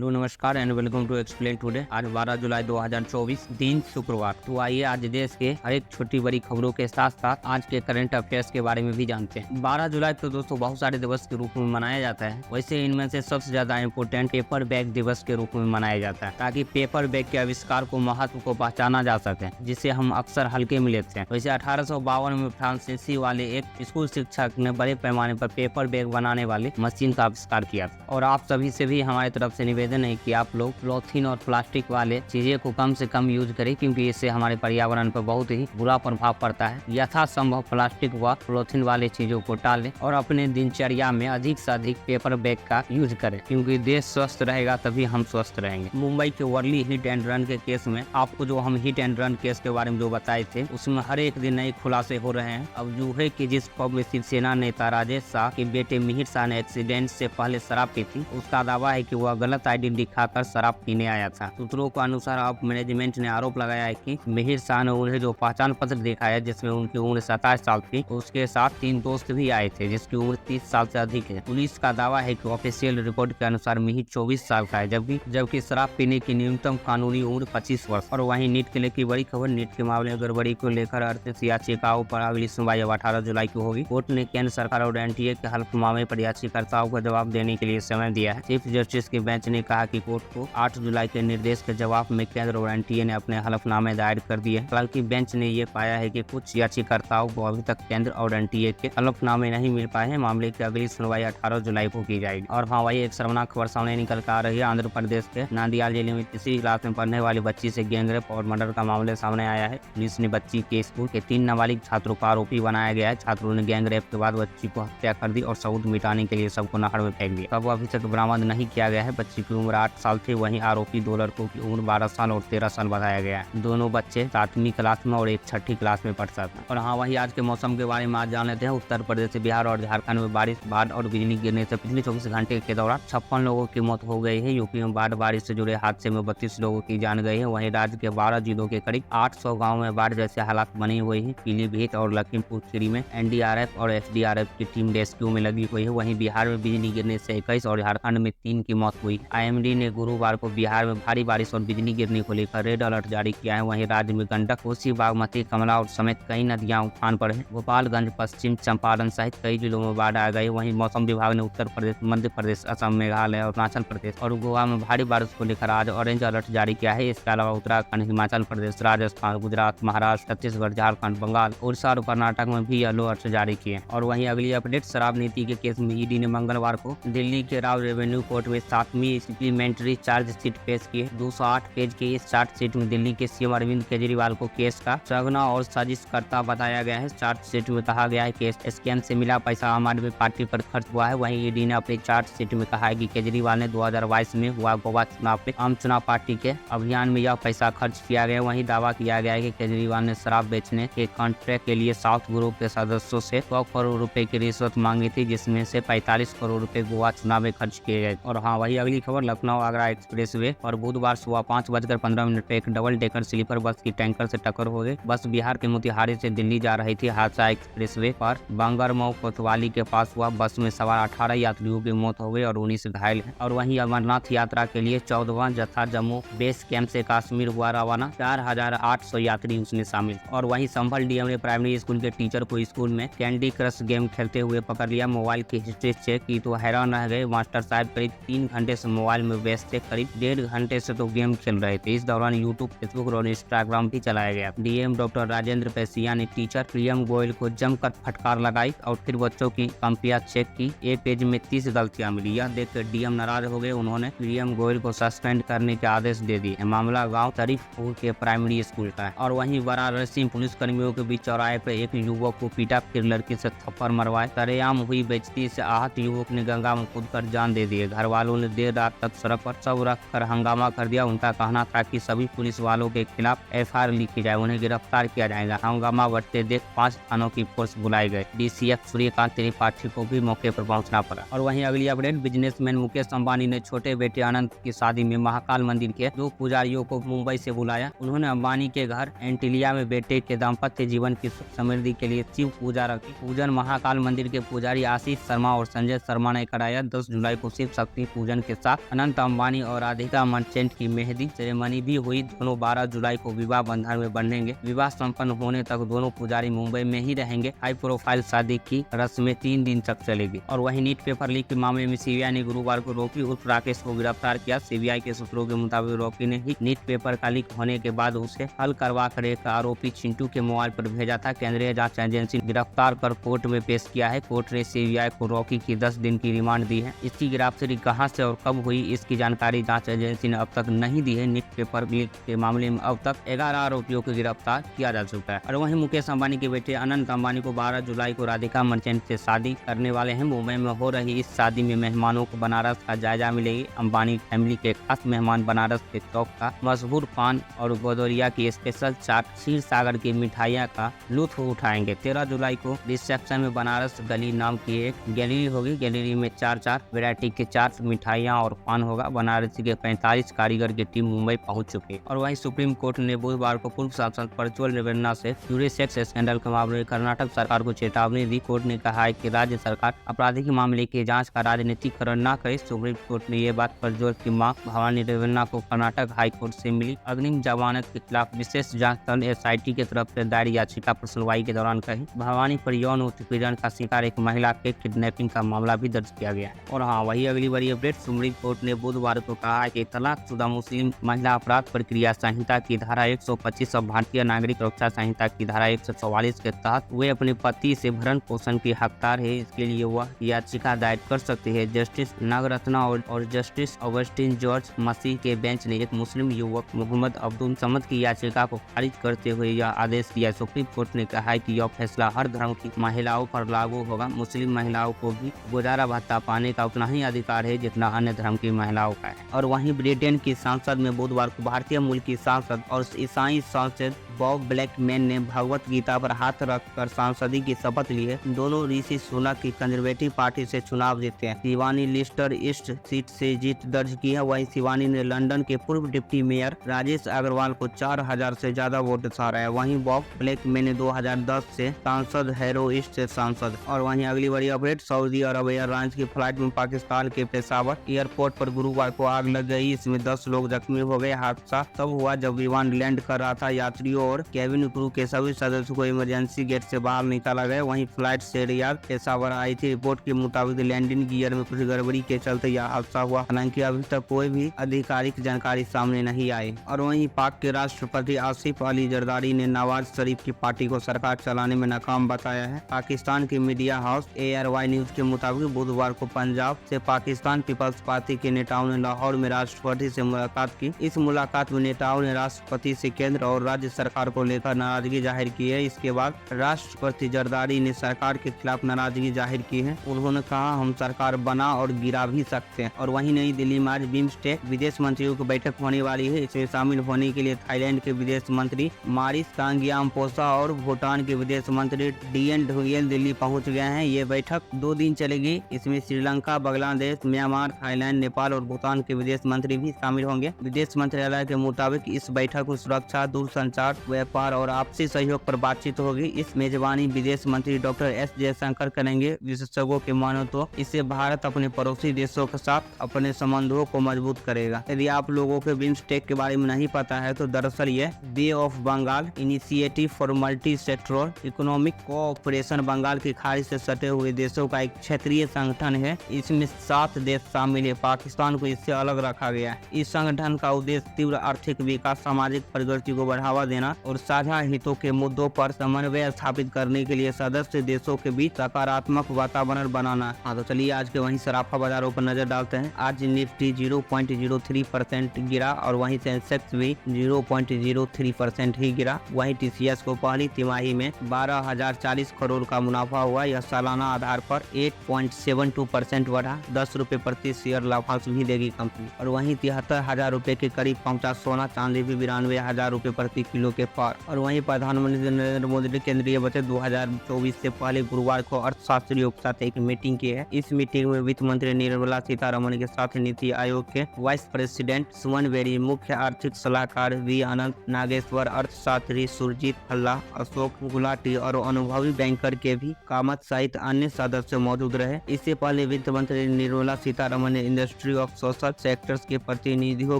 Hello नमस्कार and welcome to Explain Today. आज 12 जुलाई 2024 दिन शुक्रवार। तो आइए आज देश के हर एक छोटी बड़ी खबरों के साथ साथ आज के करंट अफेयर्स के बारे में भी जानते हैं। 12 जुलाई तो दोस्तों बहुत सारे दिवस के रूप में मनाया जाता है। वैसे इनमें से सबसे ज्यादा इम्पोर्टेंट पेपर बैग दिवस के रूप में मनाया जाता है, ताकि पेपर बैग के आविष्कार को महत्व को पहचाना जा सके, जिसे हम अक्सर हल्के में लेते हैं। वैसे 1852 में फ्रांसीसी वाले एक स्कूल शिक्षक ने बड़े पैमाने पर पेपर बैग बनाने वाली मशीन का आविष्कार किया था। और आप सभी से भी हमारी तरफ से निवेदन है कि आप लोग पॉलीथीन और प्लास्टिक वाले चीजें को कम से कम यूज करें, क्योंकि इससे हमारे पर्यावरण पर बहुत ही बुरा प्रभाव पड़ता है। यथासंभव प्लास्टिक व पॉलीथीन वाले चीजों को टालें और अपने दिनचर्या में अधिक से अधिक पेपर बैग का यूज करें, क्योंकि देश स्वस्थ रहेगा तभी हम स्वस्थ रहेंगे। मुंबई के वर्ली हिट एंड रन के केस में आपको जो हम हिट एंड रन केस के बारे में जो बताए थे, उसमें हर एक दिन नए खुलासे हो रहे हैं। अब जो है कि जिस पब में शिवसेना नेता राजेश शाह के बेटे मिहिर शाह ने एक्सीडेंट से पहले शराब पी थी, उसका दावा है कि वह गलत आईडी दिखाकर शराब पीने आया था। सूत्रों के अनुसार अब मैनेजमेंट ने आरोप लगाया है कि मिहिर शाह ने उन्हें जो पहचान पत्र दिखाया जिसमें उनकी उम्र 27 साल थी, उसके साथ 3 दोस्त भी आए थे जिसकी उम्र 30 साल से अधिक है। पुलिस का दावा है कि ऑफिशियल रिपोर्ट के अनुसार मिहिर 24 साल का है, जबकि शराब पीने की न्यूनतम कानूनी उम्र 25 वर्ष। और वहीं नीट के लिए की बड़ी खबर, नीट के मामले में गड़बड़ी को लेकर 38 याचिकाओं पर अगली सुनवाई 18 जुलाई को होगी। कोर्ट ने केंद्र सरकार और एनटीए के हल्फनामे पर याचिकाकर्ताओं को जवाब देने के लिए समय दिया है। चीफ जस्टिस के बेंच ने कहा कि कोर्ट को 8 जुलाई के निर्देश के जवाब में केंद्र और एनटीए ने अपने हलफनामे दायर कर दिए। हालांकि बेंच ने ये पाया है कि कुछ याचिकाकर्ताओं को अभी तक केंद्र और एनटीए के हलफनामे नहीं मिल पाए हैं। मामले की अगली सुनवाई 18 जुलाई को की जाएगी। और हाँ, वही एक शर्मनाक खबर सामने निकल कर आ रही है। आंध्र प्रदेश के नांदियाल जिले में तीसरी क्लास में पढ़ने वाली बच्ची से गैंगरेप और मर्डर का मामला सामने आया है। पुलिस ने बच्ची के स्कूल के 3 नाबालिग छात्रों को आरोपी बनाया गया है। छात्रों ने गैंगरेप के बाद बच्ची को हत्या कर दी और सबूत मिटाने के लिए सबको नहर में फेंक दिया। तब अभी तक बरामद नहीं किया गया है। बच्ची की उम्र 8 साल थी। वहीं आरोपी 2 लड़कों की उम्र 12 साल और 13 साल बताया गया है। दोनों बच्चे 7वीं क्लास में और एक 6ठी क्लास में पढ़ता था। और हाँ, वही आज के मौसम के बारे में आज जान लेते हैं। उत्तर प्रदेश, बिहार और झारखंड में बारिश, बाढ़ और बिजली गिरने से पिछले 24 घंटे के दौरान 56 लोगों की मौत हो गई है। यूपी में बाढ़ बारिश से जुड़े हादसे में 32 लोगों की जान गई है। वहीं राज्य के 12 जिलों के करीब 800 गाँव में बाढ़ जैसे हालात बनी हुई है। पीलीभीत और लखीमपुर खीरी में एनडीआरएफ और एसडीआरएफ की टीम रेस्क्यू में लगी हुई है। वहीं बिहार में बिजली गिरने से 21 और झारखंड में 3 की मौत हुई। आईएमडी ने गुरुवार को बिहार में भारी बारिश और बिजली गिरने को लेकर रेड अलर्ट जारी किया है। वहीं राज्य में गंडक, कोसी, बागमती, कमला और समेत कई नदियां उफान पर हैं। गोपालगंज, पश्चिम चंपारण सहित कई जिलों में बाढ़ आ गई। वहीं मौसम विभाग ने उत्तर प्रदेश, मध्य प्रदेश, असम, मेघालय और अरुणाचल प्रदेश और गोवा में भारी बारिश को लेकर आज ऑरेंज अलर्ट जारी किया है। इसके अलावा उत्तराखंड, हिमाचल प्रदेश, राजस्थान, गुजरात, महाराष्ट्र, छत्तीसगढ़, झारखंड, बंगाल, उड़ीसा और कर्नाटक में भी येलो अलर्ट जारी किए। और वहीं अगली अपडेट, शराब नीति के केस में ईडी ने मंगलवार को दिल्ली के राव रेवेन्यू कोर्ट में 7वीं सप्लीमेंट्री चार्जशीट पेश की। 208 पेज के इस चार्जशीट में दिल्ली के सीएम अरविंद केजरीवाल को केस का सगना और साजिशकर्ता बताया गया है। चार्जशीट में कहा गया है कि स्कैम से मिला पैसा आम आदमी पार्टी पर खर्च हुआ है। वहीं ईडी ने अपनी चार्जशीट में कहा है कि केजरीवाल ने 2022 में हुआ गोवा चुनाव पे आम चुनाव पार्टी के अभियान में यह पैसा खर्च किया गया। वहीं दावा किया गया है कि केजरीवाल ने शराब बेचने के कॉन्ट्रैक्ट के लिए साउथ ग्रुप के सदस्यों से 100 करोड़ रुपए की रिश्वत मांगी थी, जिसमें से 45 करोड़ रुपए गोवा चुनाव में खर्च किए गए। और हाँ, वही अगली खबर, लखनऊ आगरा एक्सप्रेसवे और बुधवार सुबह 5:15 पे एक डबल डेकर स्लीपर बस की टैंकर से टक्कर हो गई। बस बिहार के मोतिहारी से दिल्ली जा रही थी। हादसा एक्सप्रेसवे पर बांगरमऊ कोतवाली के पास हुआ। बस में सवार 18 यात्रियों की मौत हो गई और 19 घायल है। और वहीं अमरनाथ यात्रा के लिए 14वां जत्था जम्मू बेस कैंप से कश्मीर हुआ रवाना। 4800 यात्री उसमें शामिल। और वहीं संभल डीएम ने प्राइमरी स्कूल के टीचर को स्कूल में कैंडी क्रश गेम खेलते हुए पकड़ लिया। मोबाइल की हिस्ट्री चेक की तो हैरान रह गए। मास्टर साहब करीब 3 घंटे से मोबाइल में व्यस्त थे। करीब 1.5 घंटे से तो गेम खेल रहे थे। इस दौरान यूट्यूब, फेसबुक और इंस्टाग्राम भी चलाया गया। डीएम डॉक्टर राजेंद्र पैसिया ने टीचर प्रियम गोयल को जमकर फटकार लगाई और फिर बच्चों की कॉपियां चेक की। एक पेज में 30 गलतियां मिली। यह देखकर डीएम नाराज हो गए। उन्होंने प्रियम गोयल को सस्पेंड करने के आदेश दे दिए। मामला गाँव शरीफपुर के प्राइमरी स्कूल का है। और वहीं वाराणसी पुलिस कर्मियों के बीच चौराहे पर एक युवक को पीटा, फिर लड़की से थप्पड़ मरवाए। सरेआम हुई बेइज्जती से आहत युवक ने गंगा में कूदकर जान दे दी। घर वालों ने देर रात तक सड़क पर सब रख कर हंगामा कर दिया। उनका कहना था कि सभी पुलिस वालों के खिलाफ एफआईआर लिखी जाए, उन्हें गिरफ्तार किया जाएगा। हंगामा बढ़ते देख 5 थानों की फोर्स बुलाई गई। डीसीएफ सूर्यकांत त्रिपाठी को भी मौके पर पहुंचना पड़ा। और वहीं अगली अपडेट, बिजनेसमैन मुकेश अंबानी ने छोटे बेटे अनंत की शादी में महाकाल मंदिर के 2 पुजारियों को मुंबई से बुलाया। उन्होंने अंबानी के घर एंटिलिया में बेटे के दाम्पत्य जीवन की सुख समृद्धि के लिए शिव पूजा रखी। पूजन महाकाल मंदिर के पुजारी आशीष शर्मा और संजय शर्मा ने कराया। 10 जुलाई को शिव शक्ति पूजन के साथ अनंत अंबानी और राधिका मर्चेंट की मेहंदी सेरेमनी भी हुई। दोनों 12 जुलाई को विवाह बंधन में बंधेंगे। विवाह संपन्न होने तक दोनों पुजारी मुंबई में ही रहेंगे। हाई प्रोफाइल शादी की रस्में 3 दिन तक चलेगी। और वहीं नीट पेपर लीक के मामले में सीबीआई ने गुरुवार को रॉकी उर्फ राकेश को गिरफ्तार किया। सीबीआई के सूत्रों के मुताबिक रॉकी ने ही नीट पेपर का लीक होने के बाद उसे हल करवा कर एक आरोपी चिंटू के मोबाइल पर भेजा था। केंद्रीय जांच एजेंसी गिरफ्तार कर कोर्ट में पेश किया है। कोर्ट ने सीबीआई को रॉकी की 10 दिन की रिमांड दी है। इसकी गिरफ्तारी कहां से और कब हुई, इसकी जानकारी जांच एजेंसी ने अब तक नहीं दी है। नीट पेपर लीक के मामले में अब तक 11 आरोपियों को गिरफ्तार किया जा चुका है। और वहीं मुकेश अंबानी के बेटे अनंत अंबानी को 12 जुलाई को राधिका मर्चेंट से शादी करने वाले हैं। मुंबई में हो रही इस शादी में मेहमानों को बनारस का जायजा मिलेगी। अंबानी फैमिली के खास मेहमान बनारस के चौक का मशहूर पान और भदौरिया की स्पेशल चाट क्षीर सागर की मिठाइयाँ का लुत्फ उठाएंगे। 13 जुलाई को रिसेप्शन में बनारस गली नाम की एक गैलरी होगी। गैलरी में 4 वैरायटी के चाट मिठाइयाँ और पान होगा। बनारस के 45 कारीगर की टीम मुंबई पहुंच चुकी है। और वहीं सुप्रीम कोर्ट ने बुधवार को पूर्व सांसद प्रज्वल रेवन्ना से जुड़े सेक्स स्कैंडल के मामले में कर्नाटक सरकार को चेतावनी दी। कोर्ट ने कहा है कि राज्य सरकार आपराधिक मामले की जांच का राजनीतिकरण न करे। सुप्रीम कोर्ट ने ये बात प्रज्वल की मां भवानी रेवन्ना को कर्नाटक हाई कोर्ट से मिली अग्रिम जमानत के खिलाफ विशेष जांच दल एसआईटी की तरफ से दायर याचिका पर सुनवाई के दौरान कही। भवानी पर यौन उत्पीड़न का शिकार एक महिला के किडनैपिंग का मामला भी दर्ज किया गया। और हाँ, वही अगली बड़ी अपडेट, सुप्रीम कोर्ट ने बुधवार को कहा है कि तलाकशुदा मुस्लिम महिला अपराध प्रक्रिया संहिता की धारा 125 और भारतीय नागरिक सुरक्षा संहिता की धारा 144 के तहत वे अपने पति से भरण पोषण की हकदार है। इसके लिए वह याचिका दायर कर सकती है। जस्टिस नागरत्ना और जस्टिस ऑगस्टिन जॉर्ज मसीह के बेंच ने एक मुस्लिम युवक मोहम्मद अब्दुल समद की याचिका को खारिज करते हुए यह आदेश दिया। सुप्रीम कोर्ट ने कहा है कि यह फैसला हर धर्म की महिलाओं पर लागू होगा। मुस्लिम महिलाओं को भी गुजारा भत्ता पाने का उतना ही अधिकार है जितना अन्य धर्म की महिलाओं का है। और वहीं ब्रिटेन की संसद में बुधवार को भारतीय मूल की सांसद और ईसाई सांसद बॉब ब्लैकमैन ने भगवत गीता पर हाथ रखकर सांसदी की शपथ ली है। दोनों ऋषि सुनक की कंजर्वेटिव पार्टी से चुनाव जीते हैं। शिवानी लिस्टर ईस्ट सीट से जीत दर्ज की है। वहीं शिवानी ने लंदन के पूर्व डिप्टी मेयर राजेश अग्रवाल को 4000 से ज्यादा वोट से हराया। वहीं बॉब ब्लैकमैन ने 2010 से सांसद हैरो ईस्ट से सांसद। और वहीं अगली बड़ी अपडेट, सऊदी अरब एयरलाइंस की फ्लाइट में पाकिस्तान के पेशावर एयरपोर्ट पर गुरुवार को आग लग गई। इसमें 10 लोग जख्मी हो गए। हादसा तब हुआ जब विमान लैंड कर रहा था। यात्रियों और कैबिन क्रू के सभी सदस्यों को इमरजेंसी गेट से बाहर निकाला गया। वहीं फ्लाइट से रियाद पेशावर आई थी। रिपोर्ट के मुताबिक लैंडिंग गियर में कुछ गड़बड़ी के चलते यह हादसा हुआ। हालांकि अभी तक कोई भी आधिकारिक जानकारी सामने नहीं आई। और वहीं पाक के राष्ट्रपति आसिफ अली जरदारी ने नवाज शरीफ की पार्टी को सरकार चलाने में नाकाम बताया है। पाकिस्तान की मीडिया हाउस ARY न्यूज के मुताबिक बुधवार को पंजाब से पाकिस्तान पीपल्स पार्टी के नेताओं ने लाहौर में राष्ट्रपति से मुलाकात की। इस मुलाकात में नेताओं ने राष्ट्रपति से केंद्र और राज्य सरकार को लेकर नाराजगी जाहिर की है। इसके बाद राष्ट्रपति जरदारी ने सरकार के खिलाफ नाराजगी जाहिर की है। उन्होंने कहा, हम सरकार बना और गिरा भी सकते हैं। और वहीं नई दिल्ली में आज बिम्स्टेक विदेश मंत्रियों की बैठक होने वाली है। इसमें शामिल होने के लिए थाईलैंड के विदेश मंत्री मारिस सांगियाम्पोसा और भूटान के विदेश मंत्री DN ढुंगेल दिल्ली पहुंच गए हैं। ये बैठक 2 दिन चलेगी। इसमें श्रीलंका, बांग्लादेश, म्यांमार, थाईलैंड, नेपाल और भूटान के विदेश मंत्री भी शामिल होंगे। विदेश मंत्रालय के मुताबिक इस बैठक में सुरक्षा, दूरसंचार, व्यापार और आपसी सहयोग पर बातचीत होगी। इस मेजबानी विदेश मंत्री डॉक्टर S जयशंकर करेंगे। विशेषज्ञों के मानो तो इससे भारत अपने पड़ोसी देशों के साथ अपने संबंधों को मजबूत करेगा। यदि आप लोगों को बिम्स्टेक के बारे में नहीं पता है तो दरअसल ये Bay of Bengal Initiative for Multi Sectoral Economic Cooperation Bengal की खाड़ी से सटे हुए देशों का एक क्षेत्रीय संगठन है। इसमें 7 देश शामिल है। पाकिस्तान को इससे अलग रखा गया है। इस संगठन का उद्देश्य तीव्र आर्थिक विकास, सामाजिक प्रगति को बढ़ावा देना और साझा हितों के मुद्दों पर समन्वय स्थापित करने के लिए सदस्य देशों के बीच सकारात्मक वातावरण बनाना। हाँ, तो चलिए आज के वहीं सराफा बाजारों पर नजर डालते हैं। आज निफ्टी 0.03% गिरा और वहीं सेंसेक्स भी 0.03% ही गिरा। वहीं TCS को पहली तिमाही में 12,040 करोड़ का मुनाफा हुआ। यह सालाना आधार पर 8.72% बढ़ा। 10 रुपए प्रति शेयर लाभांश भी देगी कंपनी। और वहीं 73,000 रुपए के करीब पहुंचा सोना। चांदी भी 92,000 रुपए प्रति किलो के के पार। और वहीं प्रधानमंत्री नरेंद्र मोदी ने केंद्रीय बजट 2024 से पहले गुरुवार को अर्थशास्त्रियों के साथ एक मीटिंग की है। इस मीटिंग में वित्त मंत्री निर्मला सीतारमण के साथ नीति आयोग के वाइस प्रेसिडेंट सुमन बेरी, मुख्य आर्थिक सलाहकार वी अनंत नागेश्वर, अर्थशास्त्री सुरजीत भल्ला, अशोक गुलाटी और अनुभवी बैंकर के भी कामत सहित अन्य सदस्य मौजूद रहे। इससे पहले वित्त मंत्री निर्मला सीतारमण ने इंडस्ट्री ऑफ सोशल सेक्टर्स के प्रतिनिधियों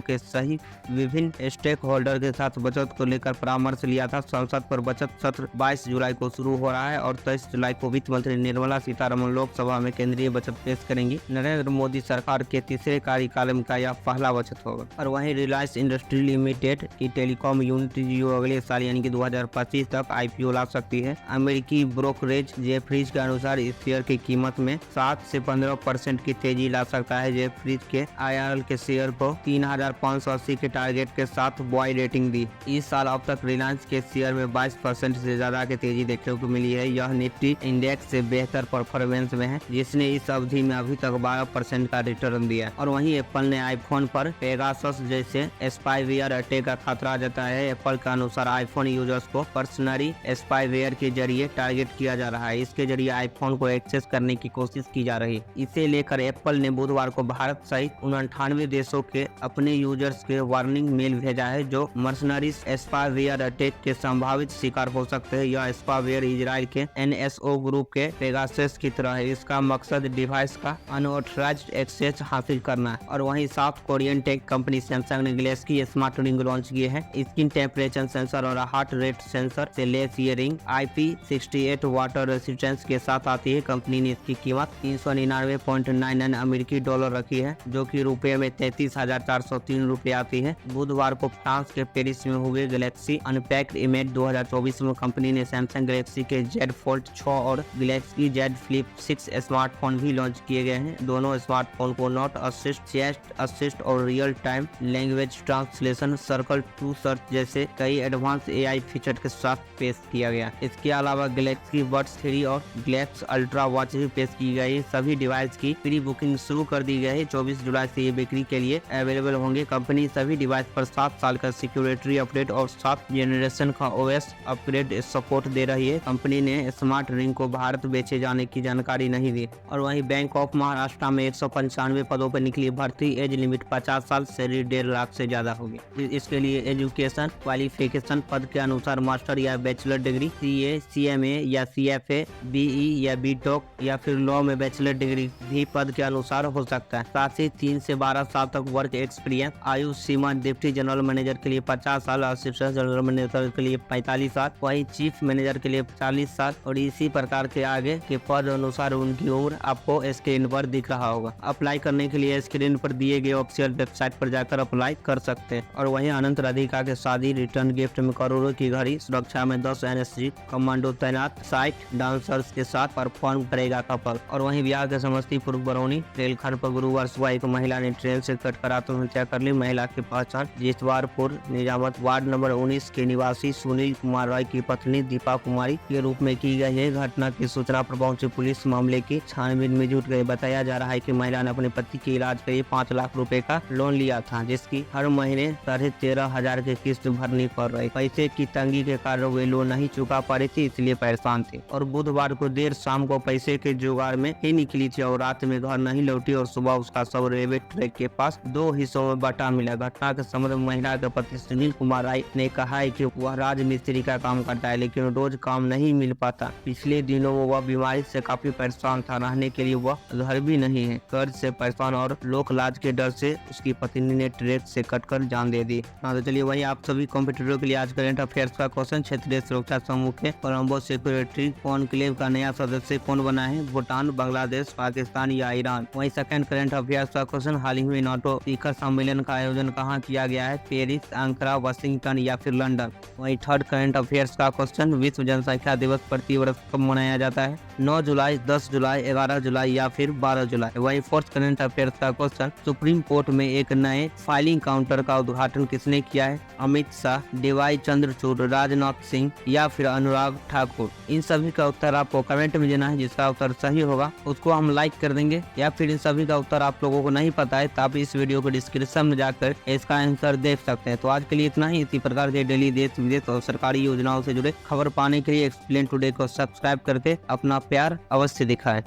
के सहित विभिन्न स्टेक होल्डर के साथ बचत को लेकर परामर्श लिया था। संसद पर बचत सत्र 22 जुलाई को शुरू हो रहा है और 23 जुलाई को वित्त मंत्री निर्मला सीतारमण लोकसभा में केंद्रीय बजट पेश करेंगी। नरेंद्र मोदी सरकार के तीसरे कार्यकाल का यह पहला बजट होगा। और वहीं रिलायंस इंडस्ट्री लिमिटेड की टेलीकॉम यूनिट जियो अगले साल यानी कि 2025 तक IPO ला सकती है। अमेरिकी ब्रोकरेज जेफरीज के अनुसार इस शेयर की कीमत में 7 से 15% की तेजी ला सकता है। जेफरीज के IRL के शेयर को 3580 के टारगेट के साथ बाय रेटिंग दी। इस साल अब तक रिलायंस के शेयर में 22% से ज्यादा की तेजी देखने को मिली है। यह निफ्टी इंडेक्स से बेहतर परफॉर्मेंस में है, जिसने इस अवधि में अभी तक 12% का रिटर्न दिया है। और वहीं एप्पल ने आईफोन पर पेगासस जैसे स्पाईवेयर अटैक का खतरा जताया है। एप्पल के अनुसार आईफोन यूजर्स को पर्सनली स्पाईवेयर के जरिए टारगेट किया जा रहा है। इसके जरिए आईफोन को एक्सेस करने की कोशिश की जा रही है। इसे लेकर एप्पल ने बुधवार को भारत सहित 59 देशों के अपने यूजर्स के वार्निंग मेल भेजा है, जो मर्सनरी स्पाईवेयर अटैक के संभावित शिकार हो सकते हैं। यह स्पाईवेयर इजराइल के NSO ग्रुप के पेगासस की तरह है। इसका मकसद डिवाइस का अनऑथराइज्ड एक्सेस हासिल करना है। और वहीं south Korean tech company Samsung ने गैलेक्सी स्मार्ट रिंग लॉन्च किए हैं। स्किन टेम्परेचर सेंसर और हार्ट रेट सेंसर से लैस ये रिंग IP68 वाटर रेसिस्टेंस के साथ आती है। कंपनी ने इसकी कीमत 399.99 अमेरिकी डॉलर रखी है, जो कि रुपए में 33,403 रुपए आती है। बुधवार को फ्रांस के पेरिस में हुए गैलेक्सी अनपैक्ड इमेज 2024 में कंपनी ने सैमसंग गैलेक्सी के Z Fold 6 और गैलेक्सी Z Flip 6 स्मार्टफोन भी लॉन्च किए गए हैं। दोनों स्मार्टफोन को नोट असिस्ट, चेस्ट असिस्ट और real time language translation, circle to search जैसे कई एडवांस AI फीचर के साथ पेश किया गया। इसके अलावा गैलेक्सी बड्स 3 और गैलेक्सी अल्ट्रा वॉच भी पेश की गई। सभी डिवाइस की प्री बुकिंग शुरू कर दी गई है। 24 जुलाई से ये बिक्री के लिए अवेलेबल होंगे। कंपनी सभी डिवाइस पर 7 साल का सिक्योरिटी अपडेट और 7 जनरेशन का OS अपग्रेड सपोर्ट दे रही है। कंपनी ने स्मार्ट रिंग को भारत बेचे जाने की जानकारी नहीं दी। और वहीं बैंक ऑफ महाराष्ट्र में 195 पदों पर निकली भर्ती। एज लिमिट 50 साल से 1.5 लाख से ज्यादा होगी। इसके लिए एजुकेशन क्वालिफिकेशन पद के अनुसार मास्टर या बैचलर डिग्री, CA, CMA या CFA, BE या BTOC या फिर लॉ में बैचलर डिग्री भी पद के अनुसार हो सकता है। साथ ही 3 से 12 साल तक वर्क एक्सपीरियंस। आयु सीमा डिप्टी जनरल मैनेजर के लिए 50 साल, असिस्टेंट जनरल मैनेजर के लिए 45 साल, वही चीफ मैनेजर के लिए 40 साल और इसी प्रकार के आगे के पद अनुसार उनकी उम्र आपको स्क्रीन पर दिख रहा होगा। अप्लाई करने के लिए स्क्रीन पर दिए गए ऑफिशियल वेबसाइट पर जाकर अप्लाई कर सकते हैं। और वहीं अनंत राधिका के शादी रिटर्न गिफ्ट में करोड़ों की घड़ी, सुरक्षा में 10 NSG कमांडो तैनात, साइट डांसर्स के साथ परफॉर्म करेगा कपल। और वहीं बिहार के समस्तीपुर बरौनी रेलखंड पर गुरुवार सुबह एक महिला ने ट्रेन से कटकर आत्महत्या कर ली। महिला की पहचान जितवारपुर निजामत वार्ड नंबर 19 के निवासी सुनील कुमार राय की पत्नी दीपा कुमारी के रूप में की गई है। घटना की सूचना पर पहुंची पुलिस मामले की छानबीन में जुट गई। बताया जा रहा है कि महिला ने अपने पति के इलाज के लिए 5 लाख रुपए का लोन लिया था, जिसकी हर महीने 13,500 की किस्त भरनी पड़ रही। पैसे की तंगी के कारण वे लोन नहीं चुका पा रही थी, इसलिए परेशान थे। और बुधवार को देर शाम को पैसे के जुगाड़ में ही निकली थी और रात में घर नहीं लौटी और सुबह उसका शव रेलवे ट्रैक के पास 2 हिस्सों में बटा मिला। घटना के संबंध में महिला के पति सुनील कुमार राय ने कहा है कि वह राजमिस्त्री का काम करता है, लेकिन रोज काम नहीं मिल पाता। पिछले दिनों में वह बीमारी से काफी परेशान था। रहने के लिए वह घर भी नहीं है। कर्ज से परेशान और लोक लाज के डर से उसकी पत्नी ने ट्रैक से कटकर जान दे दी। तो चलिए वही आप सभी कॉम्पिटिटरों के लिए आज करंट अफेयर्स का क्वेश्चन। क्षेत्रीय सुरक्षा समूह के कोलंबो सिक्योरिटी कॉन्क्लेव का नया सदस्य कौन बना है? भूटान, बांग्लादेश, पाकिस्तान या ईरान? वही सेकंड करंट अफेयर्स का क्वेश्चन। हाल ही में नाटो शिखर सम्मेलन का आयोजन कहाँ किया गया है? पेरिस, अंकारा, वाशिंगटन या फिर लंदन? वही थर्ड करंट अफेयर्स का क्वेश्चन। विश्व जनसंख्या दिवस प्रति वर्ष कब मनाया जाता है? 9 जुलाई, 10 जुलाई, 11 जुलाई या फिर 12 जुलाई। वही फोर्थ करंट अफेयर्स का क्वेश्चन, सुप्रीम कोर्ट में एक नए फाइलिंग काउंटर का उद्घाटन किसने किया है? अमित शाह, डीवाई चंद्रचूड़, राजनाथ सिंह या फिर अनुराग ठाकुर। इन सभी का उत्तर आपको कमेंट में देना है। जिसका उत्तर सही होगा उसको हम लाइक कर देंगे, या फिर इन सभी का उत्तर आप लोगों को नहीं पता है तो आप इस वीडियो को डिस्क्रिप्शन में जाकर इसका आंसर देख सकते हैं। तो आज के लिए इतना ही। इसी प्रकार के डेली देश विदेश और सरकारी योजनाओं से जुड़े खबर पाने के लिए एक्सप्लेन टुडे को सब्सक्राइब करके अपना प्यार अवश्य दिखाएं।